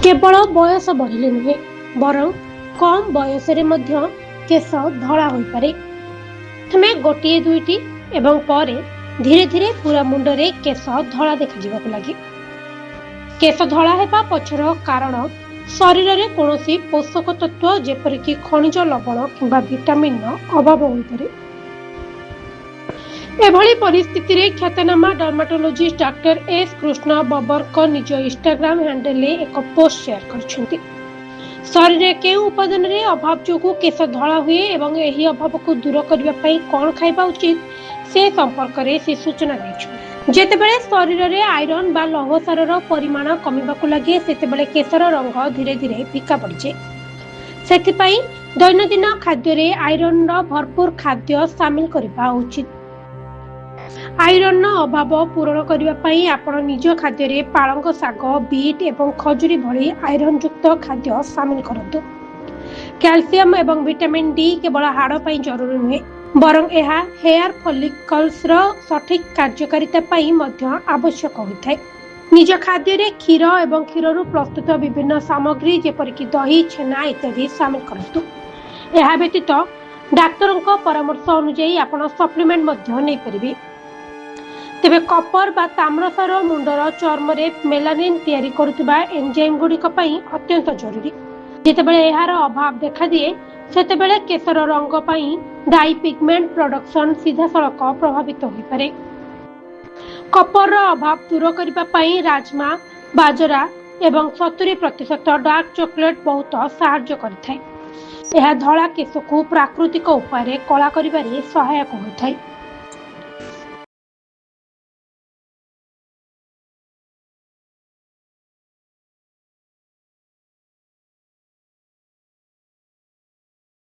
केवल बयस बढ़िले नुहे बरं कम बयस केश धला हो पारे। प्रथमे गोटे दुईटी एवं परे धीरे धीरे पूरा मुंडरे केश धला देखा लगे। केश धला हेबा पछर कारण शरीर में कौनसी पोषक तत्व जेपरिक खनिज लवण किंबा विटामिन अभाव हो पारे। एभली परिस्थिति रे ख्यातनामा डर्माटोलोजिस्ट डॉक्टर एस कृष्ण बबर निज इंस्टाग्राम हैंडल एक पोस्ट शेयर कर शरीर में के उपादान रे अभाव जो केश धला हुए एवं यही अभाव को दूर करने कौन खाइबा उचित से संपर्क में से सूचना दी। जेतेबेले शरीर में आयरन बा लौह सार परिमाण कमिबाकु लगे सेतेबेले केशर रंग धीरे धीरे फिका पड़ जाए। सेथिपाई दैनंदिन खाद्य रे आयरन भरपूर खाद्य शामिल करबा उचित। आयरन अभाव पूरण करने आपण निज खाद्य रे पालंग शाग बीट एवं खजुरी भली आयरन युक्त खाद्य शामिल करंतु। कैल्शियम एवं विटामिन डी केवल हाड़ पई जरूरी नुहे बरं यह हेयर फॉलिकल्स सठिक कार्यकारिता पई मध्य आवश्यक होइथाय। निज खाद्य रे क्षीर एवं क्षीर प्रस्तुत विभिन्न सामग्री जेपरिक दही छेना इत्यादि शामिल करंतु। यह व्यतीत डाक्तर परामर्श अनुसार आपण सप्लीमेंट मध्य नै परिबे। तेबे कपर बा ताम्रसार मुंडर चर्म रे मेलानिन तैयारी करुवा एंजाइम गुड़िक अत्यंत जरूरी। जितेबेले यार अभाव देखा दिए सेतेबेले केशर रंग पई डाई पिगमेंट प्रोडक्शन सीधा सड़क प्रभावित हो पारे। कपर अभाव दूर करने राजमा बाजरा एवं 70% डार्क चॉकलेट बहुत साहाय्य करथाय। यह धला केश को प्राकृतिक उपाय कला करिबारे सहायक होइथाय।